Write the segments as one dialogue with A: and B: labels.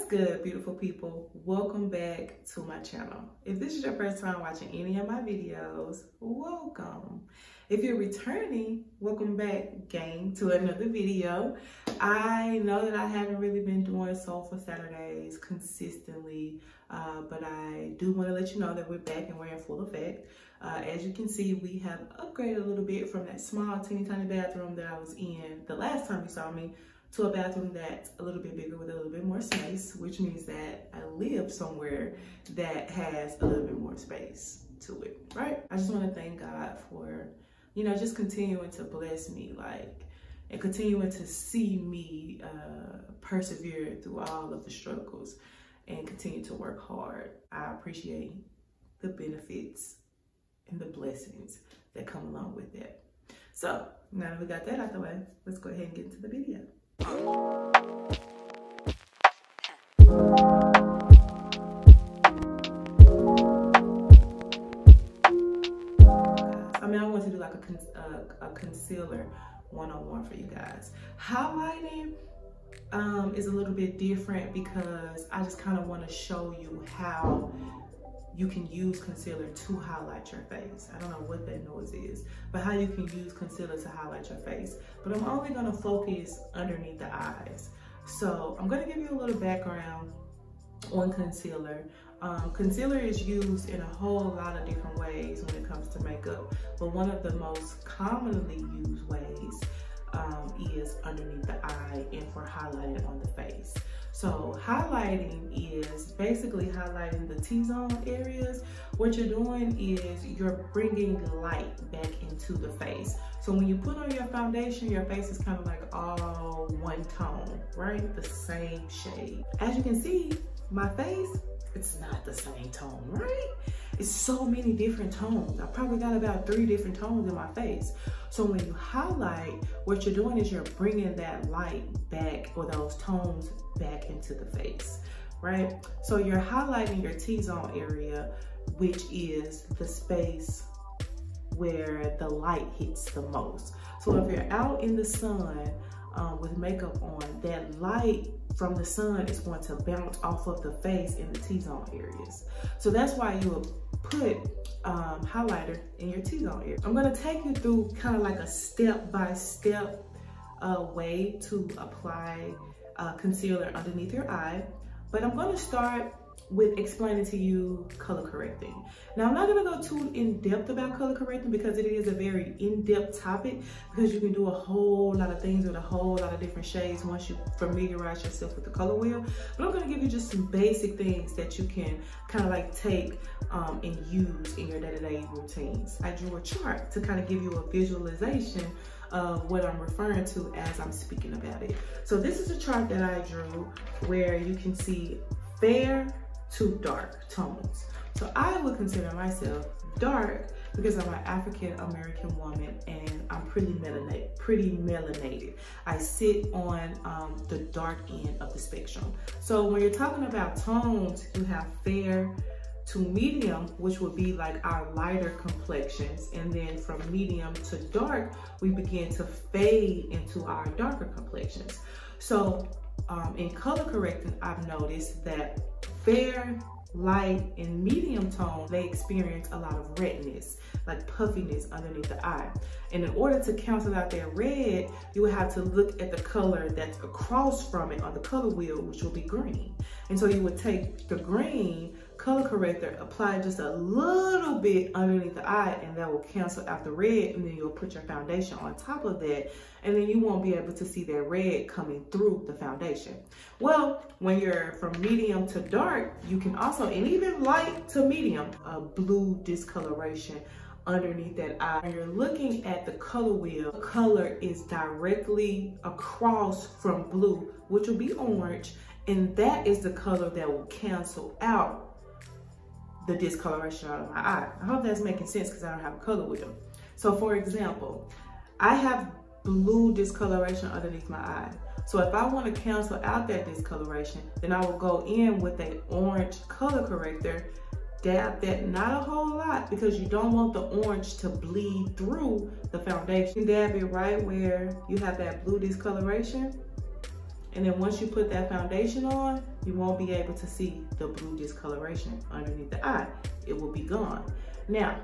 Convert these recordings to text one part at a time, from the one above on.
A: good, beautiful people? Welcome back to my channel. If this is your first time watching any of my videos, welcome. If you're returning, welcome back, gang, to another video. I know that I haven't really been doing Soulful Saturdays consistently, but I do want to let you know that we're back and we're in full effect. As you can see, we have upgraded a little bit from that small, teeny tiny bathroom that I was in the last time you saw me to a bathroom that's a little bit bigger with a little bit more space, which means that I live somewhere that has a little bit more space to it, right? I just want to thank God for, you know, just continuing to bless me, and continuing to see me persevere through all of the struggles and continue to work hard. I appreciate the benefits and the blessings that come along with that. So now that we got that out the way, let's go ahead and get into the video. I mean, I want to do like a concealer one-on-one for you guys. Highlighting is a little bit different because I just kind of want to show you how you can use concealer to highlight your face. I don't know what that noise is, but how you can use concealer to highlight your face. But I'm only gonna focus underneath the eyes. So I'm gonna give you a little background on concealer. Concealer is used in a whole lot of different ways when it comes to makeup, but one of the most commonly used ways is underneath the eye and for highlighting on the face. So highlighting is basically highlighting the T-zone areas. What you're doing is you're bringing light back into the face. So when you put on your foundation, your face is kind of like all one tone, right? The same shade. As you can see, my face, it's not the same tone, right? It's so many different tones. I probably got about 3 different tones in my face. So when you highlight, what you're doing is you're bringing that light back, or those tones back into the face, right? So you're highlighting your T-zone area, which is the space where the light hits the most. So if you're out in the sun with makeup on, that light from the sun is going to bounce off of the face in the T-zone areas. So that's why you will put highlighter in your T-zone area. I'm gonna take you through kind of like a step-by-step way to apply concealer underneath your eye, but I'm gonna start with explaining to you color correcting. Now, I'm not gonna go too in-depth about color correcting because it is a very in-depth topic, because you can do a whole lot of things with a whole lot of different shades once you familiarize yourself with the color wheel. But I'm gonna give you just some basic things that you can kind of like take and use in your day-to-day routines. I drew a chart to kind of give you a visualization of what I'm referring to as I'm speaking about it. So this is a chart that I drew where you can see fair to dark tones. So I would consider myself dark because I'm an African American woman and I'm pretty melanated. I sit on the dark end of the spectrum. So when you're talking about tones, you have fair to medium, which would be like our lighter complexions. And then from medium to dark, we begin to fade into our darker complexions. So in color correcting, I've noticed that fair, light, and medium tone, they experience a lot of redness, like puffiness underneath the eye. And in order to cancel out that red, you would have to look at the color that's across from it on the color wheel, which will be green. And so you would take the green color corrector, apply just a little bit underneath the eye, and that will cancel out the red, and then you'll put your foundation on top of that, and then you won't be able to see that red coming through the foundation. Well, when you're from medium to dark, you can also, and even light to medium, a blue discoloration underneath that eye. When you're looking at the color wheel, color is directly across from blue, which will be orange, and that is the color that will cancel out the discoloration out of my eye. I hope that's making sense because I don't have a color wheel. So for example, I have blue discoloration underneath my eye. So if I want to cancel out that discoloration, then I will go in with an orange color corrector, dab that, not a whole lot because you don't want the orange to bleed through the foundation. You dab it right where you have that blue discoloration, And then once you put that foundation on, you won't be able to see the blue discoloration underneath the eye. It will be gone. Now,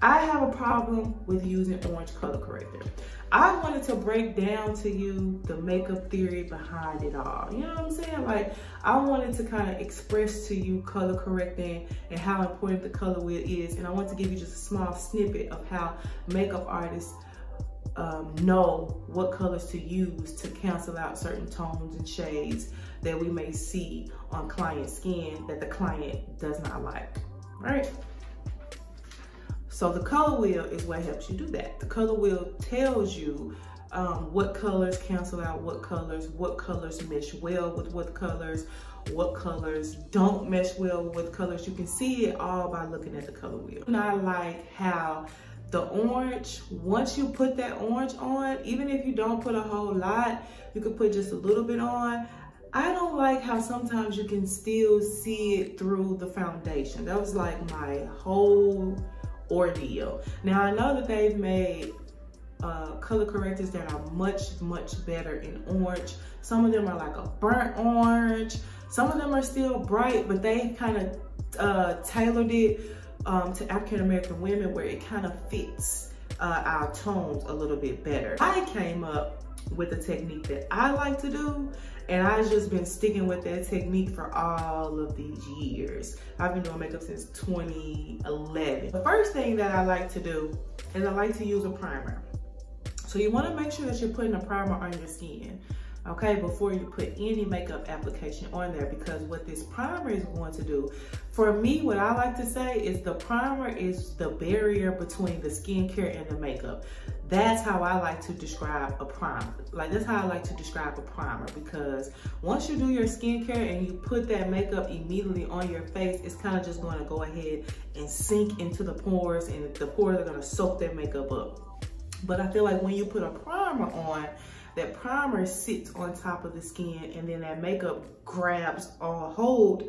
A: I have a problem with using orange color corrector. I wanted to break down to you the makeup theory behind it all. You know what I'm saying? Like, I wanted to kind of express to you color correcting and how important the color wheel is. And I want to give you just a small snippet of how makeup artists know what colors to use to cancel out certain tones and shades that we may see on client skin that the client does not like, right? So the color wheel is what helps you do that. The color wheel tells you what colors cancel out what colors mesh well with what colors don't mesh well with what colors. You can see it all by looking at the color wheel. And I like how the orange, once you put that orange on, even if you don't put a whole lot, you could put just a little bit on. I don't like how sometimes you can still see it through the foundation. That was like my whole ordeal. Now I know that they've made color correctors that are much better in orange. Some of them are like a burnt orange. Some of them are still bright, but they kind of tailored it to African American women where it kind of fits our tones a little bit better. I came up with a technique that I like to do, and I've just been sticking with that technique for all of these years. I've been doing makeup since 2011. The first thing that I like to do is I like to use a primer. So you want to make sure that you're putting a primer on your skin, okay, before you put any makeup application on there, because what this primer is going to do, for me, what I like to say is the primer is the barrier between the skincare and the makeup. That's how I like to describe a primer. Like, that's how I like to describe a primer, because once you do your skincare and you put that makeup immediately on your face, it's kind of just going to go ahead and sink into the pores, and the pores are going to soak that makeup up. But I feel like when you put a primer on, that primer sits on top of the skin, and then that makeup grabs a hold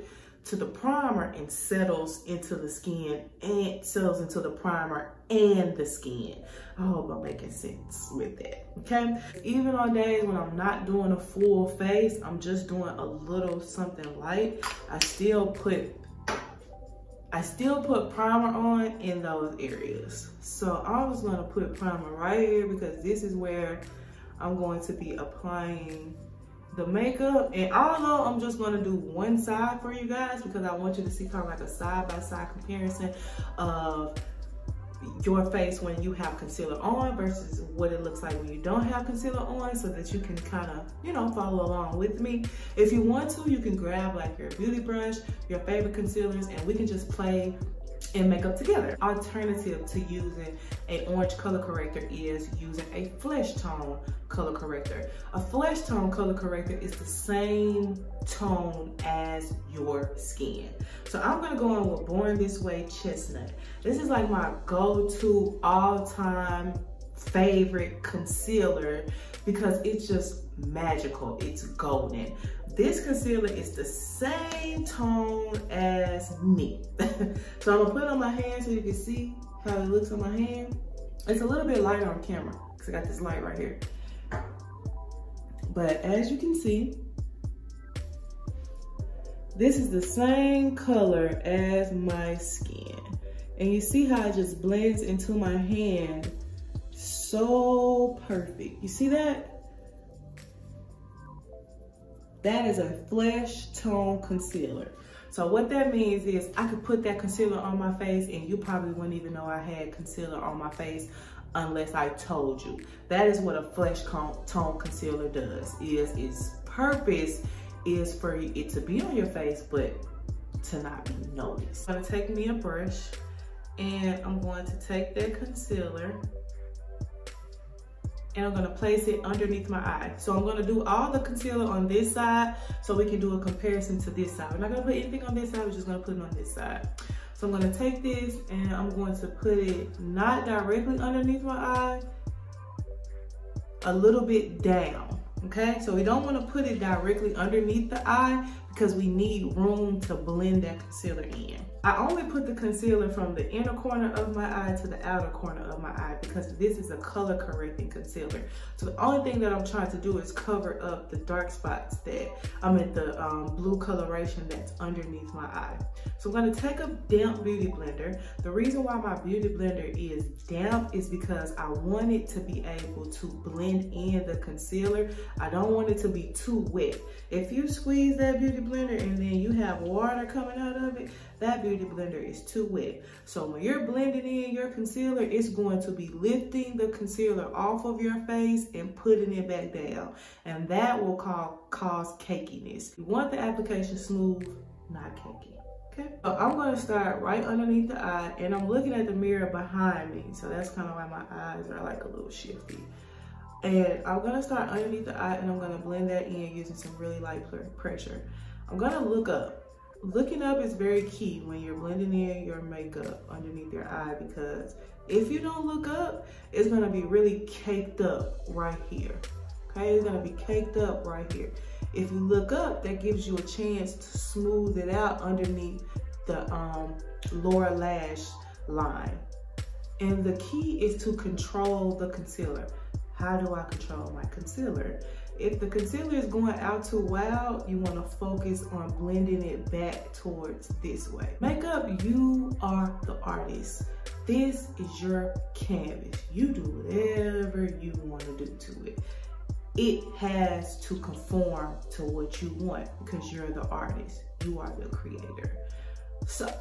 A: to the primer and settles into the skin, and settles into the primer and the skin. I hope I'm making sense with that, okay? Even on days when I'm not doing a full face, I'm just doing a little something light, I still put primer on in those areas. So I'm just gonna put primer right here, because this is where I'm going to be applying the makeup. And although I'm just gonna do one side for you guys, because I want you to see kind of like a side-by-side comparison of your face when you have concealer on versus what it looks like when you don't have concealer on, so that you can kind of, you know, follow along with me. If you want to, you can grab like your beauty brush, your favorite concealers, and we can just play and make up together. Alternative to using an orange color corrector is using a flesh tone color corrector. A flesh tone color corrector is the same tone as your skin. So I'm gonna go in with Born This Way Chestnut. This is like my go-to all-time favorite concealer, because it's just magical, it's golden. This concealer is the same tone as me. So I'm gonna put it on my hand so you can see how it looks on my hand. It's a little bit lighter on camera because I got this light right here. But as you can see, this is the same color as my skin. And you see how it just blends into my hand so perfect. You see that? That is a flesh tone concealer. So what that means is I could put that concealer on my face and you probably wouldn't even know I had concealer on my face unless I told you. That is what a flesh tone concealer does. Its purpose is for it to be on your face, but to not be noticed. I'm gonna take me a brush and I'm going to take that concealer and I'm gonna place it underneath my eye. So I'm gonna do all the concealer on this side so we can do a comparison to this side. We're not gonna put anything on this side, we're just gonna put it on this side. So I'm gonna take this and I'm going to put it not directly underneath my eye, a little bit down, okay? So we don't wanna put it directly underneath the eye because we need room to blend that concealer in. I only put the concealer from the inner corner of my eye to the outer corner of my eye because this is a color correcting concealer. So the only thing that I'm trying to do is cover up the dark spots that the blue coloration that's underneath my eye. So I'm gonna take a damp beauty blender. The reason why my beauty blender is damp is because I want it to be able to blend in the concealer. I don't want it to be too wet. If you squeeze that beauty blender and then you have water coming out of it, that beauty blender is too wet. So when you're blending in your concealer, it's going to be lifting the concealer off of your face and putting it back down. And that will cause cakiness. You want the application smooth, not cakey. Okay, so I'm gonna start right underneath the eye, and I'm looking at the mirror behind me. So that's kind of why my eyes are like a little shifty. And I'm gonna start underneath the eye, and I'm gonna blend that in using some really light pressure. I'm gonna look up. Looking up is very key when you're blending in your makeup underneath your eye, because if you don't look up, it's gonna be really caked up right here. Okay, it's gonna be caked up right here. If you look up, that gives you a chance to smooth it out underneath the lower lash line. And the key is to control the concealer. How do I control my concealer? If the concealer is going out too wild, you want to focus on blending it back towards this way. Makeup, you are the artist. This is your canvas. You do whatever you want to do to it. It has to conform to what you want because you're the artist. You are the creator. So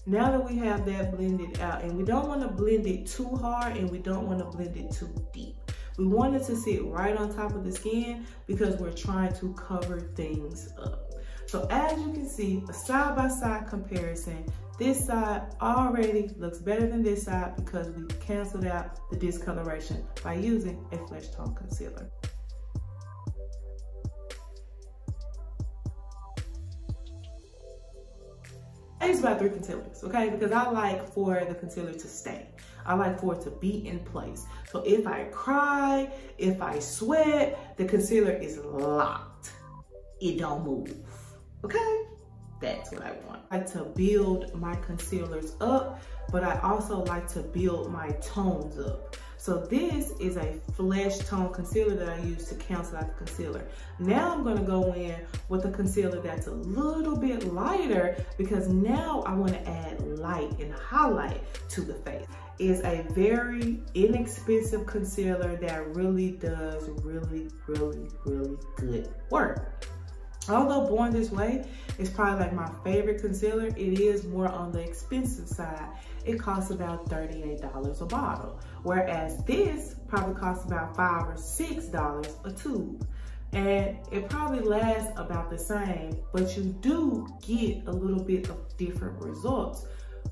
A: now that we have that blended out, and we don't want to blend it too hard and we don't want to blend it too deep. We want it to sit right on top of the skin because we're trying to cover things up. So as you can see, a side-by-side comparison, this side already looks better than this side because we canceled out the discoloration by using a flesh tone concealer. I use about 3 concealers, okay? Because I like for the concealer to stay. I like for it to be in place. So if I cry, if I sweat, the concealer is locked. It don't move, okay? That's what I want. I like to build my concealers up, but I also like to build my tones up. So this is a flesh tone concealer that I use to cancel out the concealer. Now I'm gonna go in with a concealer that's a little bit lighter because now I wanna add light and highlight to the face. It's a very inexpensive concealer that really does really good work. Although Born This Way is probably like my favorite concealer, it is more on the expensive side. It costs about $38 a bottle, whereas this probably costs about $5 or $6 a tube. And it probably lasts about the same, but you do get a little bit of different results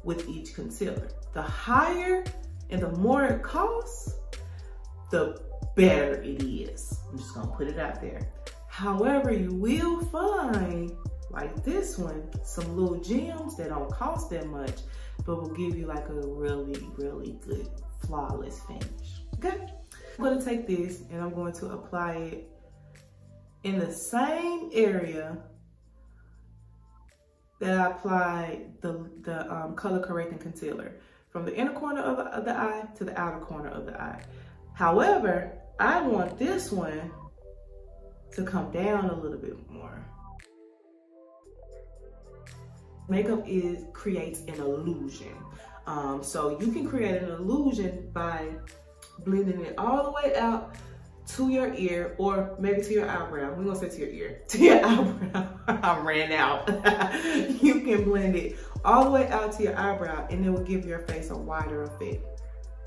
A: with each concealer. The higher and the more it costs, the better it is. I'm just gonna put it out there. However, you will find, like this one, some little gems that don't cost that much, but will give you like a really good, flawless finish, okay? I'm gonna take this and I'm going to apply it in the same area that I applied the color correcting concealer, from the inner corner of the eye to the outer corner of the eye. However, I want this one to come down a little bit more. Makeup creates an illusion. So you can create an illusion by blending it all the way out to your ear, or maybe to your eyebrow. We're gonna say to your ear, to your eyebrow. I ran out. You can blend it all the way out to your eyebrow and it will give your face a wider effect.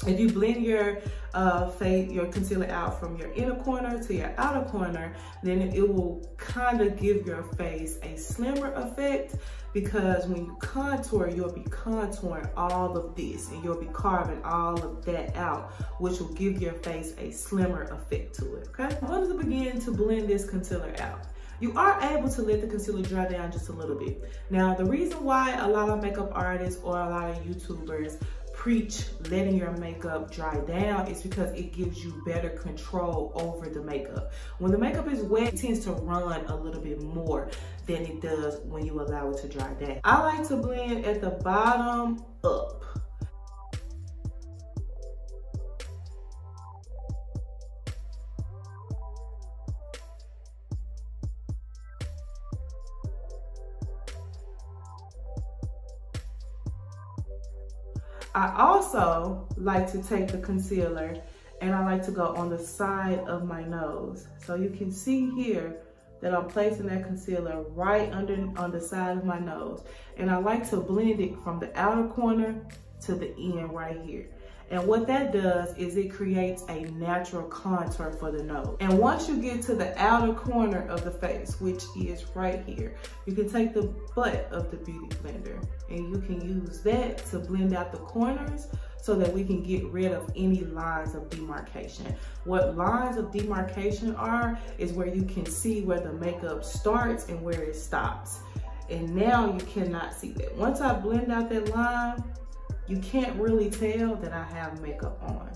A: If you blend your concealer out from your inner corner to your outer corner, then it will kind of give your face a slimmer effect, because when you contour, you'll be contouring all of this and you'll be carving all of that out, which will give your face a slimmer effect to it, okay? I'm going to begin to blend this concealer out. You are able to let the concealer dry down just a little bit. Now, the reason why a lot of makeup artists or a lot of YouTubers preach letting your makeup dry down is because it gives you better control over the makeup. When the makeup is wet, it tends to run a little bit more than it does when you allow it to dry down. I like to blend at the bottom up. I also like to take the concealer and I like to go on the side of my nose. So you can see here that I'm placing that concealer right on the side of my nose. And I like to blend it from the outer corner to the end right here. And what that does is it creates a natural contour for the nose. And once you get to the outer corner of the face, which is right here, you can take the butt of the Beauty Blender and you can use that to blend out the corners so that we can get rid of any lines of demarcation. What lines of demarcation are is where you can see where the makeup starts and where it stops. And now you cannot see that. Once I blend out that line, you can't really tell that I have makeup on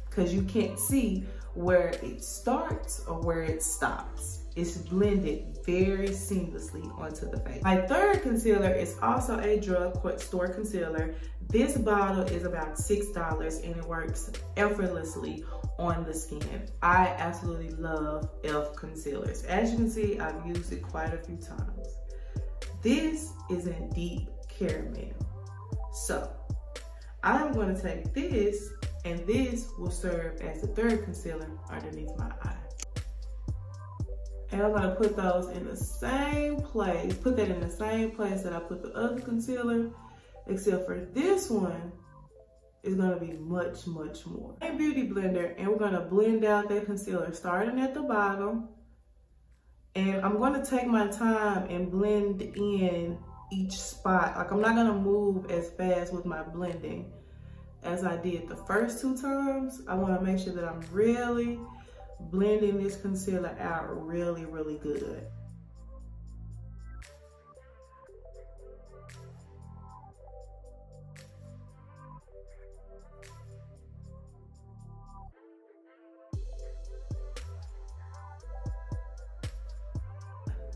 A: because you can't see where it starts or where it stops. It's blended very seamlessly onto the face. My third concealer is also a drugstore concealer. This bottle is about $6 and it works effortlessly on the skin. I absolutely love e.l.f. concealers. As you can see, I've used it quite a few times. This is in deep caramel. So I'm going to take this, and this will serve as the third concealer underneath my eye. And I'm going to put those in the same place, put that in the same place that I put the other concealer, except for this one is going to be much, much more. A Beauty Blender, and we're going to blend out that concealer starting at the bottom. And I'm going to take my time and blend in each spot. Like, I'm not gonna move as fast with my blending as I did the first two times. I wanna make sure that I'm really blending this concealer out really, really good.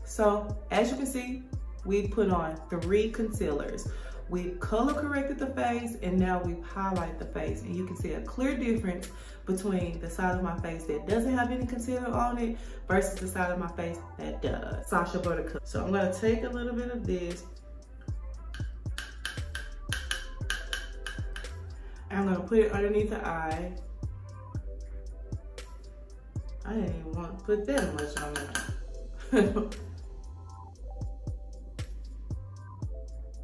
A: So, as you can see, we put on 3 concealers. We've color corrected the face and now we've highlighted the face. And you can see a clear difference between the side of my face that doesn't have any concealer on it versus the side of my face that does. Sasha Buttercup. So I'm gonna take a little bit of this. And I'm gonna put it underneath the eye. I didn't even want to put that much on there.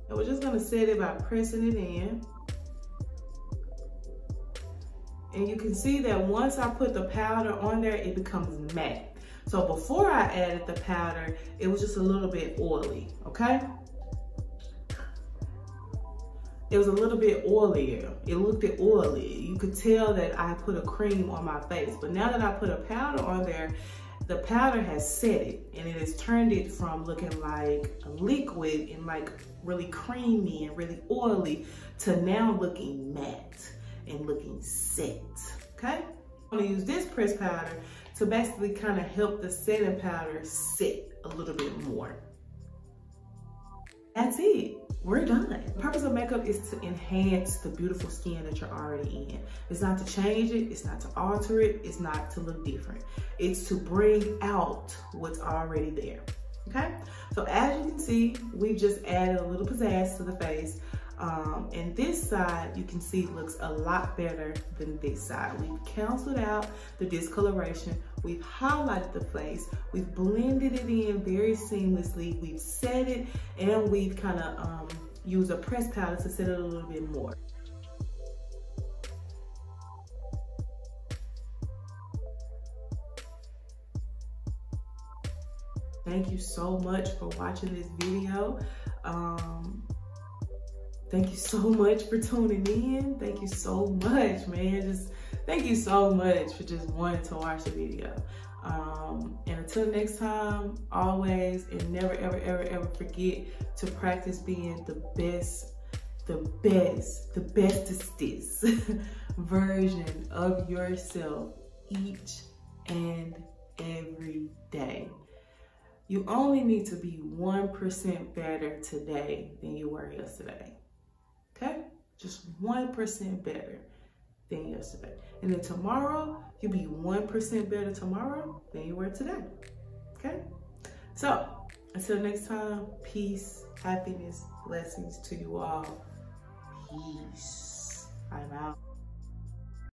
A: And we're just gonna set it by pressing it in. And you can see that once I put the powder on there, it becomes matte. So before I added the powder, it was just a little bit oily, okay? It was a little bit oilier. It looked oily. You could tell that I put a cream on my face. But now that I put a powder on there, the powder has set it and it has turned it from looking like a liquid and like really creamy and really oily to now looking matte and looking set, okay? I'm gonna use this pressed powder to basically kind of help the setting powder set a little bit more. That's it. We're done. The purpose of makeup is to enhance the beautiful skin that you're already in. It's not to change it, it's not to alter it, it's not to look different. It's to bring out what's already there, okay? So as you can see, we've just added a little pizzazz to the face. And this side, you can see, looks a lot better than this side. We've canceled out the discoloration. We've highlighted the face. We've blended it in very seamlessly. We've set it, and we've kind of used a pressed powder to set it a little bit more. Thank you so much for watching this video. Thank you so much for tuning in. Thank you so much, man. Just thank you so much for just wanting to watch the video. And until next time, always and never, ever, ever, ever forget to practice being the best the bestest version of yourself each and every day. You only need to be 1% better today than you were yesterday. Okay? Just 1% better than yesterday. And then tomorrow, you'll be 1% better tomorrow than you were today. Okay? So, until next time, peace, happiness, blessings to you all. Peace.